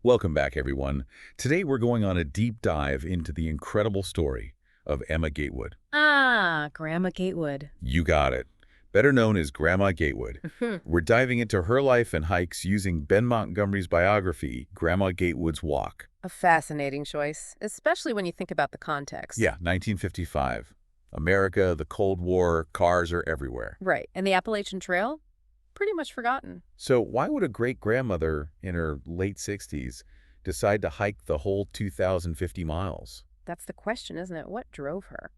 Welcome back, everyone. Today we're going on a deep dive into the incredible story of Emma Gatewood. Ah, Grandma Gatewood. You got it. Better known as Grandma Gatewood. We're diving into her life and hikes using Ben Montgomery's biography, Grandma Gatewood's Walk. A fascinating choice, especially when you think about the context. Yeah, 1955. America, the Cold War, cars are everywhere. Right, and the Appalachian Trail? Pretty much forgotten. So why would a great-grandmother in her late 60s decide to hike the whole 2,050 miles? That's the question, isn't it? What drove her?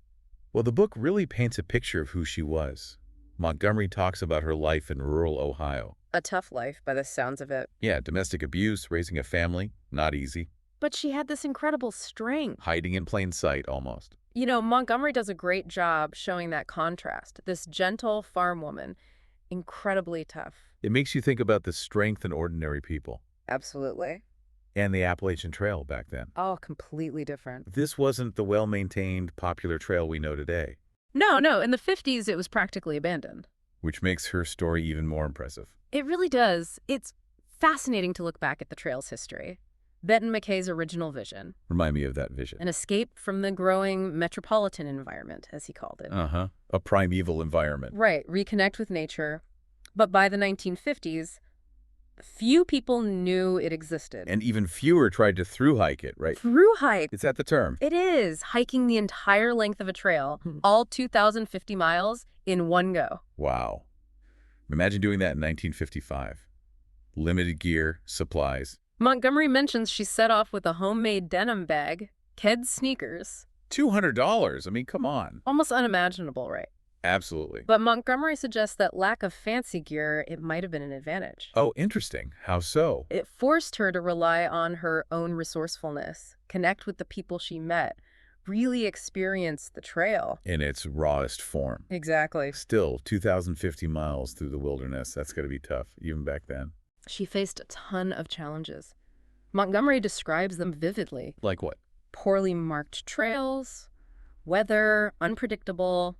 Well, the book really paints a picture of who she was. Montgomery talks about her life in rural Ohio. A tough life, by the sounds of it. Yeah, domestic abuse, raising a family, not easy. But she had this incredible strength. Hiding in plain sight, almost. You know, Montgomery does a great job showing that contrast. This gentle farm woman, incredibly tough. It makes you think about the strength in ordinary people. Absolutely. And the Appalachian Trail back then. Oh, completely different. This wasn't the well-maintained, popular trail we know today, No, in the 50s it was practically abandoned. which makes her story even more impressive. It really does. It's fascinating to look back at the trail's history. Benton McKay's original vision, Remind me of that vision. an escape from the growing metropolitan environment, as he called it. Uh-huh. A primeval environment. Right, reconnect with nature. But by the 1950s, few people knew it existed. And even fewer tried to through-hike it, right? Through hike, Is that the term? it is hiking the entire length of a trail, all 2,050 miles, in one go. Wow. Imagine doing that in 1955. Limited gear, supplies. Montgomery mentions she set off with a homemade denim bag, Keds sneakers. $200. I mean, come on. Almost unimaginable, right? Absolutely. But Montgomery suggests that lack of fancy gear, it might have been an advantage. Oh, interesting. How so? It forced her to rely on her own resourcefulness, connect with the people she met, really experience the trail. In its rawest form. Exactly. Still, 2,050 miles through the wilderness. That's got to be tough, even back then. She faced a ton of challenges. Montgomery describes them vividly. Like what? Poorly marked trails, weather, unpredictable,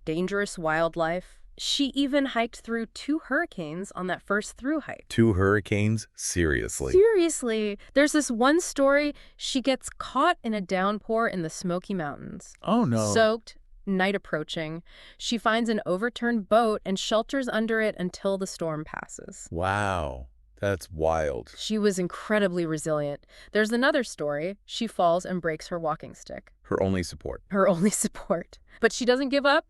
dangerous wildlife. She even hiked through 2 hurricanes on that first through hike. 2 hurricanes? Seriously? Seriously, there's this one story. She gets caught in a downpour in the Smoky Mountains. Oh, no. Soaked, night approaching. She finds an overturned boat and shelters under it until the storm passes. Wow. That's wild. She was incredibly resilient. There's another story. She falls and breaks her walking stick. Her only support. Her only support. But she doesn't give up.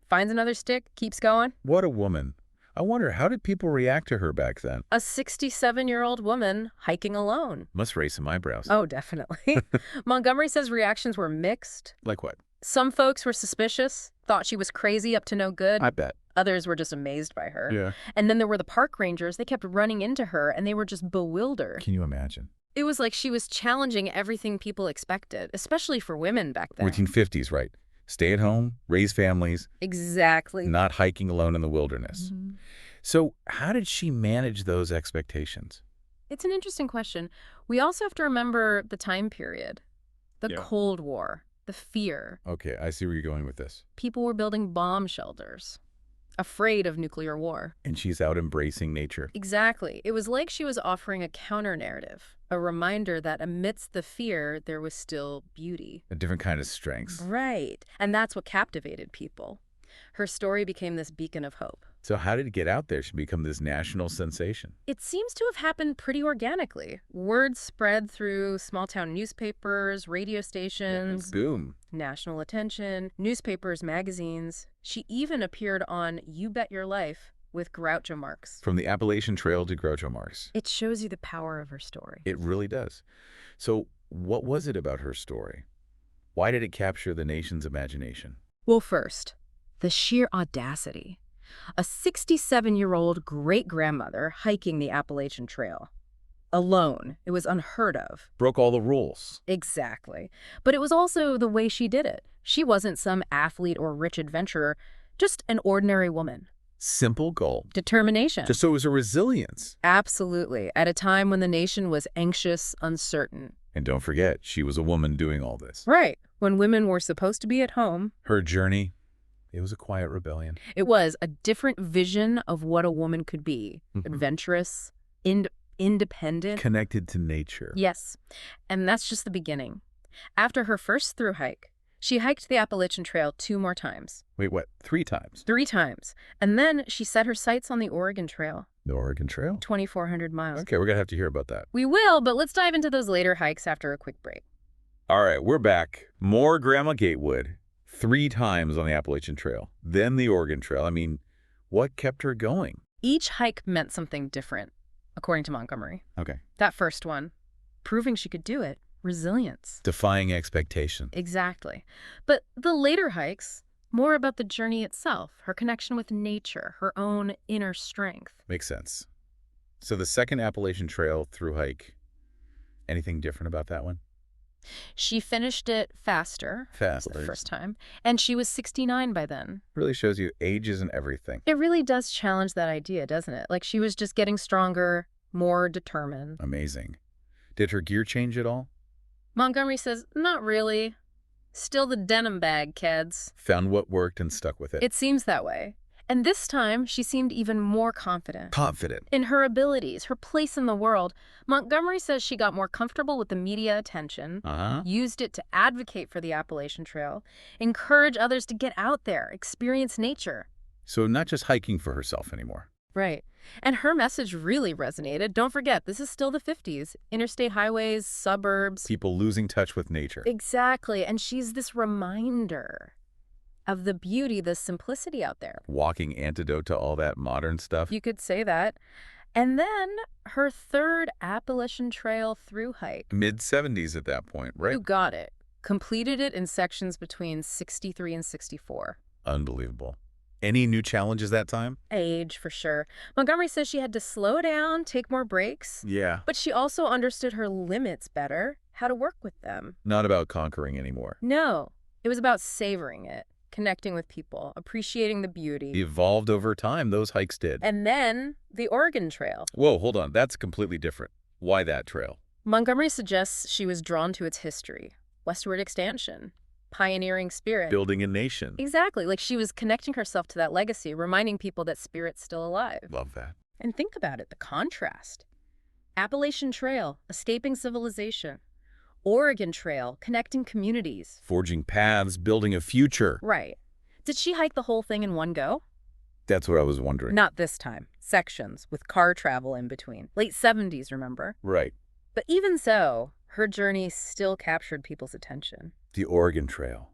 Finds another stick, keeps going. What a woman. I wonder, how did people react to her back then? A 67-year-old woman hiking alone. Must raise some eyebrows. Oh, definitely. Montgomery says reactions were mixed. Like what? Some folks were suspicious, thought she was crazy up to no good. I bet. Others were just amazed by her. Yeah. And then there were the park rangers. They kept running into her, and they were just bewildered. Can you imagine? It was like she was challenging everything people expected, especially for women back then. 1450s, right? Stay at home, raise families, Exactly. not hiking alone in the wilderness. Mhm. So how did she manage those expectations? It's an interesting question. We also have to remember the time period, the Yeah. Cold War, the fear. Okay, I see where you're going with this. People were building bomb shelters, afraid of nuclear war. And she's out embracing nature. Exactly. It was like she was offering a counter-narrative, a reminder that amidst the fear, there was still beauty. A different kind of strength. Right. And that's what captivated people. Her story became this beacon of hope. So how did it get out there? She become this national sensation. It seems to have happened pretty organically. Word spread through small-town newspapers, radio stations, Boom. national attention, newspapers, magazines. She even appeared on You Bet Your Life with Groucho Marx. From the Appalachian Trail to Groucho Marx. It shows you the power of her story. It really does. So what was it about her story? Why did it capture the nation's imagination? Well, first, the sheer audacity. A 67-year-old great-grandmother hiking the Appalachian Trail. Alone. It was unheard of. Broke all the rules. Exactly. But it was also the way she did it. She wasn't some athlete or rich adventurer, just an ordinary woman. Simple goal. Determination. Just so it was a resilience. Absolutely. At a time when the nation was anxious, uncertain. And don't forget, she was a woman doing all this. Right. When women were supposed to be at home. Her journey, it was a quiet rebellion. It was a different vision of what a woman could be. Adventurous, independent. Connected to nature. Yes, and that's just the beginning. After her first thru hike, she hiked the Appalachian Trail 2 more times. Wait, what? 3 times? 3 times. And then she set her sights on the Oregon Trail. The Oregon Trail? 2,400 miles. Okay, we're going to have to hear about that. We will, but let's dive into those later hikes after a quick break. All right, we're back. More Grandma Gatewood. 3 times on the Appalachian Trail. Then the Oregon Trail. I mean, what kept her going? Each hike meant something different, according to Montgomery. Okay. That first one, proving she could do it. Resilience. Defying expectation. Exactly. But the later hikes, more about the journey itself, her connection with nature, her own inner strength. Makes sense. So the second Appalachian Trail through hike, anything different about that one? She finished it faster. Faster. The first time. And she was 69 by then. Really shows you age isn't everything. It really does challenge that idea, doesn't it? Like she was just getting stronger, more determined. Amazing. Did her gear change at all? Montgomery says, not really. Still the denim bag, kids. Found what worked and stuck with it. It seems that way. And this time, she seemed even more confident. Confident. In her abilities, her place in the world. Montgomery says she got more comfortable with the media attention, used it to advocate for the Appalachian Trail, encourage others to get out there, experience nature. So not just hiking for herself anymore. Right. And her message really resonated. Don't forget, this is still the 50s. Interstate highways, suburbs. People losing touch with nature. Exactly. And she's this reminder of the beauty, the simplicity out there. Walking antidote to all that modern stuff. You could say that. And then her third Appalachian Trail through hike. Mid-70s at that point, right? You got it. Completed it in sections between 63 and 64. Unbelievable. Any new challenges that time? Age, for sure. Montgomery says she had to slow down, take more breaks. Yeah. But she also understood her limits better, how to work with them. Not about conquering anymore. No, it was about savoring it, connecting with people, appreciating the beauty. Evolved over time, those hikes did. And then the Oregon Trail. Whoa, hold on. That's completely different. Why that trail? Montgomery suggests she was drawn to its history, westward expansion, pioneering spirit. Building a nation. Exactly. Like she was connecting herself to that legacy, reminding people that spirit's still alive. Love that. And think about it, the contrast. Appalachian Trail, escaping civilization. Oregon Trail, connecting communities. Forging paths, building a future. Right. Did she hike the whole thing in one go? That's what I was wondering. Not this time. Sections, with car travel in between. Late 70s, remember? Right. But even so, her journey still captured people's attention. The Oregon Trail.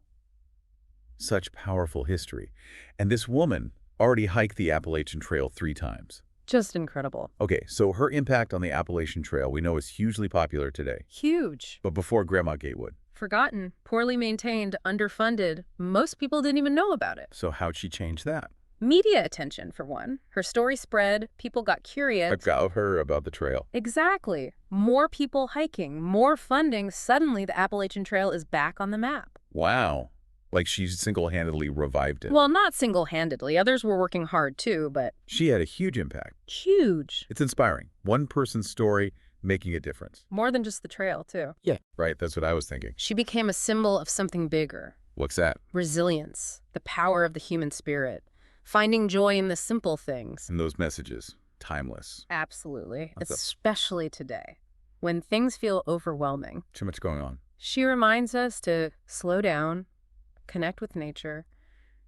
Such powerful history. And this woman already hiked the Appalachian Trail 3 times. Just incredible. Okay, so her impact on the Appalachian Trail we know is hugely popular today. Huge. But before Grandma Gatewood. Forgotten, poorly maintained, underfunded. Most people didn't even know about it. So how'd she change that? Media attention, for one. Her story spread, people got curious. About her, about the trail. Exactly. More people hiking, more funding. Suddenly, the Appalachian Trail is back on the map. Wow. Like she single-handedly revived it. Well, not single-handedly. Others were working hard, too, but... She had a huge impact. Huge. It's inspiring. One person's story making a difference. More than just the trail, too. Yeah. Right, that's what I was thinking. She became a symbol of something bigger. What's that? Resilience. The power of the human spirit. Finding joy in the simple things. And those messages. Timeless. Absolutely. What's up? Especially today, when things feel overwhelming. Too much going on. She reminds us to slow down, connect with nature,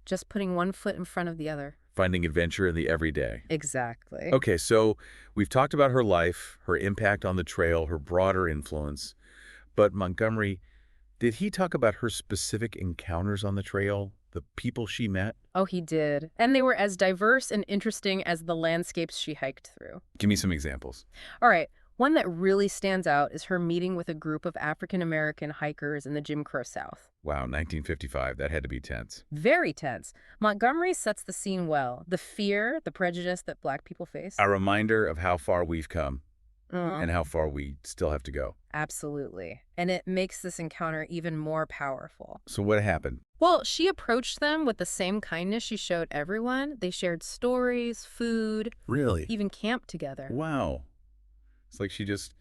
just putting one foot in front of the other. Finding adventure in the everyday. Exactly. Okay, so we've talked about her life, her impact on the trail, her broader influence. But Montgomery, did he talk about her specific encounters on the trail, the people she met? Oh, he did. And they were as diverse and interesting as the landscapes she hiked through. Give me some examples. All right. One that really stands out is her meeting with a group of African-American hikers in the Jim Crow South. Wow, 1955. That had to be tense. Very tense. Montgomery sets the scene well. The fear, the prejudice that Black people face. A reminder of how far we've come and how far we still have to go. Absolutely. And it makes this encounter even more powerful. So what happened? Well, she approached them with the same kindness she showed everyone. They shared stories, food, Really? even camped together. Wow. It's like she just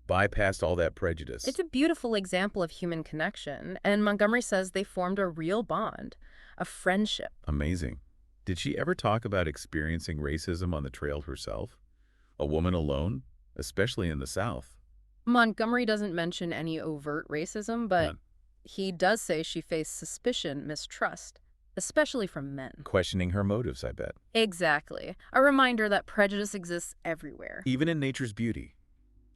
bypassed all that prejudice. It's a beautiful example of human connection, and Montgomery says they formed a real bond, a friendship. Amazing. Did she ever talk about experiencing racism on the trail herself? A woman alone? especially in the South. Montgomery doesn't mention any overt racism, but None. he does say she faced suspicion, mistrust, especially from men. Questioning her motives, I bet. Exactly. A reminder that prejudice exists everywhere, Even in nature's beauty.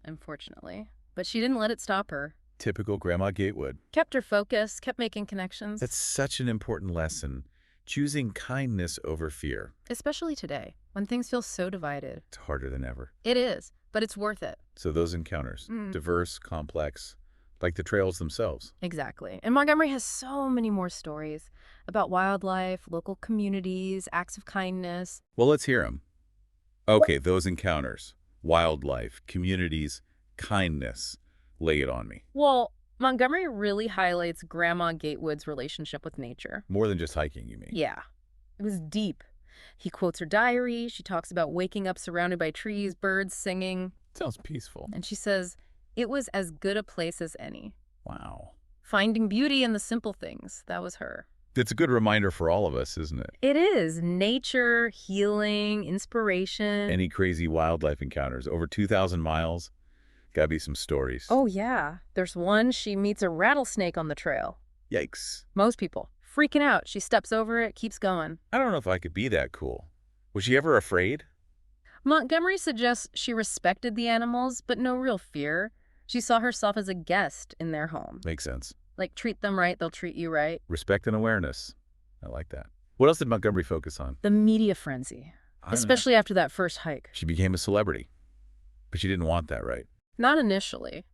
unfortunately. But she didn't let it stop her. Typical Grandma Gatewood. Kept her focus, kept making connections. That's such an important lesson. Choosing kindness over fear. Especially today, when things feel so divided. It's harder than ever. It is, but it's worth it. So those encounters, diverse, complex, like the trails themselves. Exactly. And Montgomery has so many more stories about wildlife, local communities, acts of kindness. Well, let's hear them. Okay, those encounters, wildlife, communities, kindness. Lay it on me. Well, Montgomery really highlights Grandma Gatewood's relationship with nature. More than just hiking, you mean? Yeah, it was deep. He quotes her diary. She talks about waking up surrounded by trees, birds singing. Sounds peaceful. And she says, it was as good a place as any. Wow. Finding beauty in the simple things. That was her. It's a good reminder for all of us, isn't it? It is. Nature, healing, inspiration. Any crazy wildlife encounters? Over 2,000 miles? Gotta be some stories. Oh, yeah. There's one, she meets a rattlesnake on the trail. Yikes. Most people freaking out. She steps over it, keeps going. I don't know if I could be that cool. Was she ever afraid? Montgomery suggests she respected the animals, but no real fear. She saw herself as a guest in their home. Makes sense. Like, treat them right, they'll treat you right. Respect and awareness. I like that. What else did Montgomery focus on? The media frenzy, especially after that first hike. She became a celebrity. But she didn't want that, right? Not initially,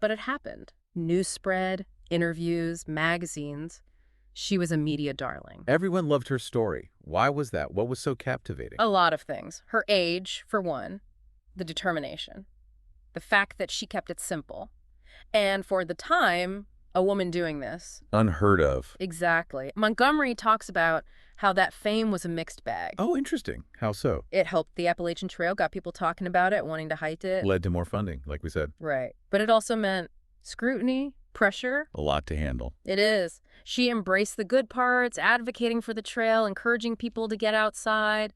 but it happened. News spread, interviews, magazines. She was a media darling. Everyone loved her story. Why was that? What was so captivating? A lot of things. Her age, for one. The determination. The fact that she kept it simple. And for the time, a woman doing this. Unheard of. Exactly. Montgomery talks about how that fame was a mixed bag. Oh, interesting. How so? It helped the Appalachian Trail, got people talking about it, wanting to hike it. Led to more funding, like we said. Right. But it also meant scrutiny, pressure. A lot to handle. It is. She embraced the good parts, advocating for the trail, encouraging people to get outside.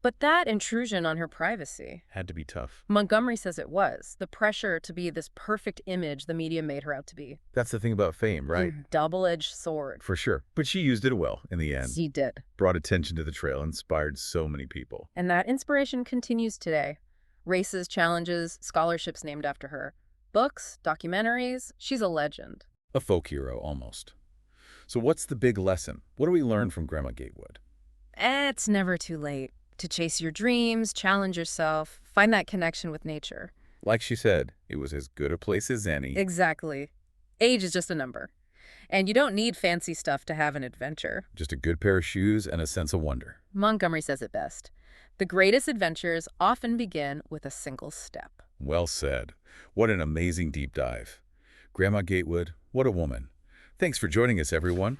But that intrusion on her privacy. Had to be tough. Montgomery says it was. The pressure to be this perfect image the media made her out to be. That's the thing about fame, right? Double-edged sword. For sure. But she used it well in the end. She did. Brought attention to the trail, inspired so many people. And that inspiration continues today. Races, challenges, scholarships named after her. Books, documentaries. She's a legend. A folk hero, almost. So what's the big lesson? What do we learn from Grandma Gatewood? It's never too late to chase your dreams, challenge yourself, find that connection with nature. Like she said, it was as good a place as any. Exactly. Age is just a number. And you don't need fancy stuff to have an adventure. Just a good pair of shoes and a sense of wonder. Montgomery says it best. The greatest adventures often begin with a single step. Well said. What an amazing deep dive. Grandma Gatewood, what a woman. Thanks for joining us, everyone.